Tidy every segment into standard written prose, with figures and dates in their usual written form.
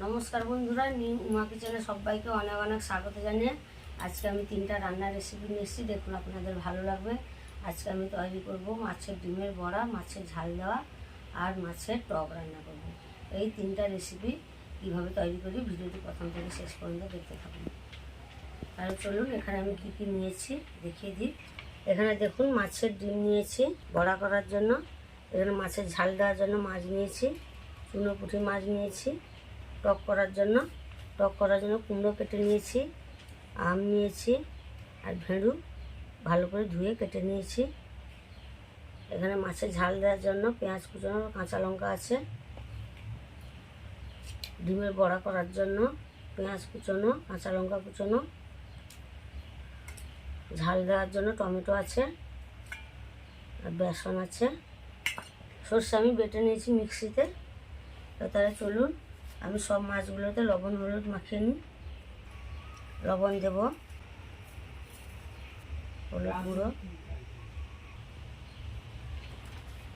নমস্কার বন্ধুরা, নিউ উমা কিচেনে সবাইকে অনেক অনেক স্বাগত জানিয়ে আজকে আমি 3টা রান্নার রেসিপি নিয়ে এসেছি। দেখুন, আপনাদের ভালো লাগবে। আজকে আমি তৈরি করব মাছের ডিমের বড়া, মাছের ঝাল দেওয়া আর মাছের টক রান্না করব। এই 3টা রেসিপি কীভাবে তৈরি করি ভিডিওটি প্রথম থেকে শেষ পর্যন্ত দেখতে থাকুন। তাহলে চলুন, এখানে আমি কী কী নিয়েছি দেখিয়ে দিই। এখানে দেখুন, মাছের ডিম নিয়েছি বড়া করার জন্য। এখানে মাছের ঝাল দেওয়ার জন্য মাছ নিয়েছি, চুনো পুঁটি মাছ নিয়েছি। টক করার জন্য কুমড়ো কেটে নিয়েছি, আম নিয়েছি আর ভেড়ু ভালো করে ধুয়ে কেটে নিয়েছি। এখানে মাছের ঝাল দেওয়ার জন্য পেঁয়াজ কুচানো, কাঁচা লঙ্কা আছে। ডিমের বড়া করার জন্য পেঁয়াজ কুচানো, কাঁচা লঙ্কা কুচানো। ঝাল দেওয়ার জন্য টমেটো আছে আর বেসন আছে। সর্ষে আমি বেটে নিয়েছি মিক্সিতে। তাহলে চলুন, আমি সব মাছগুলোতে লবণ হলুদ মাখিয়ে নিই। লবণ দেব, হলুদ গুঁড়ো,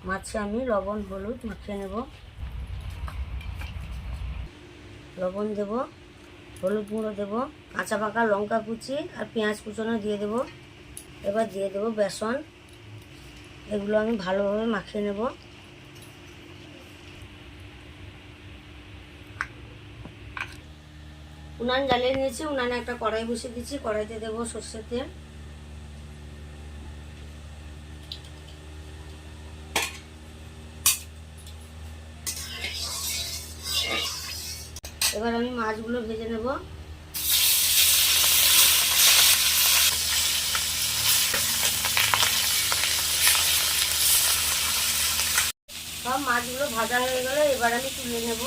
মাছে আমি লবণ হলুদ মাখিয়ে নেব। লবণ দেব, হলুদ গুঁড়ো দেব, কাঁচা পাকা লঙ্কা কুচি আর পেঁয়াজ কুচানো দিয়ে দেব। এবার দিয়ে দেব বেসন। এগুলো আমি ভালোভাবে মাখিয়ে নেব। উনান জ্বালিয়ে নিয়েছি, উনানে একটা কড়াই বসিয়ে দিচ্ছি। কড়াইতে দেবো সর্ষের তেল। এবার আমি মাছগুলো ভেজে নেব। সব মাছগুলো ভাজা হয়ে গেলে এবার আমি তুলে নেব।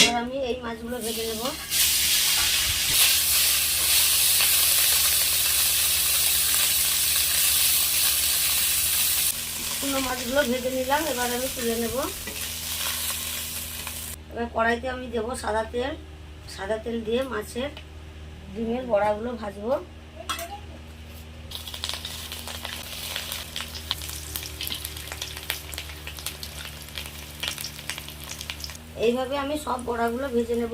এবার আমি এই মাছগুলো ভেজে নেব। শুকনো মাছগুলো ভেজে নিলাম, এবার আমি তুলে নেব। এবার কড়াইতে আমি দেব সাদা তেল। সাদা তেল দিয়ে মাছের ডিমের বড়াগুলো ভাজবো। এইভাবে আমি সব বড়াগুলো ভেজে নেব।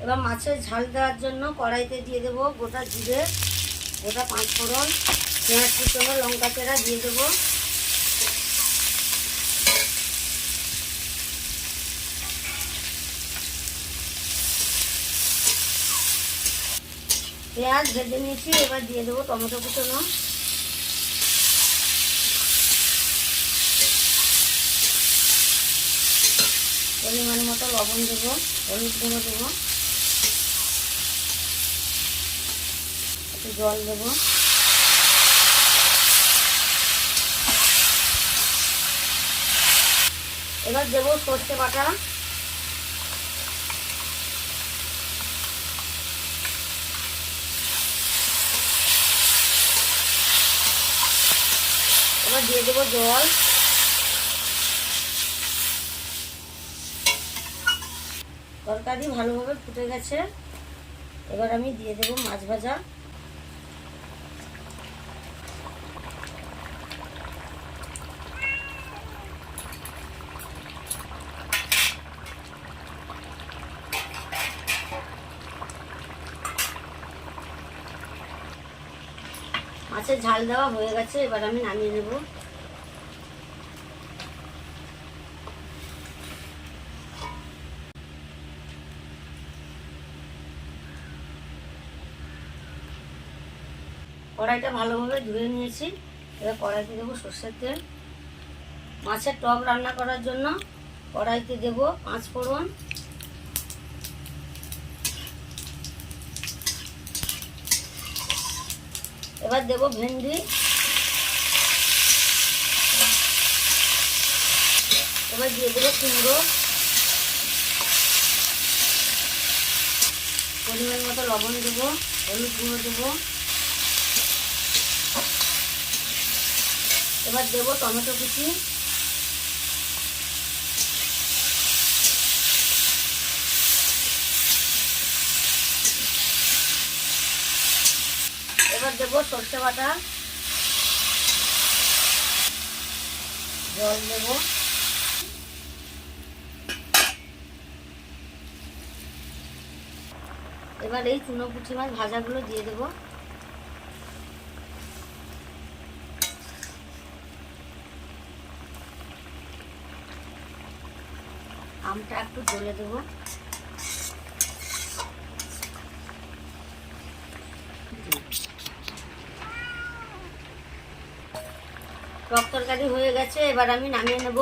এবার মাছের ঝাল দেওয়ার জন্য কড়াইতে দিয়ে দেবো গোটা জিরে, গোটা পাঁচফোড়ন, পেঁয়াজ কুচনো, লঙ্কা চেরা দিয়ে দেবো। পেঁয়াজ ভেজে নিয়েছি, এবার দিয়ে দেবো টমেটো কুচনো। পরিমাণ মতো লবণ দেবো, হলুদ গুঁড়ো দেবো, একটু জল দেবো। এবার দেবো সর্ষে বাটা। এবার দিয়ে দেবো জল। তরকারি ভালোভাবে ফুটে গেছে, এবার আমি দিয়ে দেবো মাছ ভাজা। মাছের ঝাল দেওয়া হয়ে গেছে, এবার আমি নামিয়ে নেব। কড়াইটা ভালোভাবে ধুয়ে নিয়েছি। এবার কড়াইতে দেবো সর্ষের তেল। মাছের টক রান্না করার জন্য কড়াইতে দেবো পাঁচফোড়ন, এবার দেবো ভেন্ডি, এবার দিয়ে দেবো কুমড়ো। পরিমাণ মতো লবণ দেবো, হলুদ গুঁড়ো দেবো। এবার দেবো টমেটো কুচি, দেবো সর্ষে বাটা, জল দেবো, এবার এই চুনো পুঁটি মাছ ভাজাগুলো দিয়ে দেবো। আমটা একটু ঢেলে দেবো। টক তরকারি হয়ে গেছে, এবার আমি নামিয়ে নেব।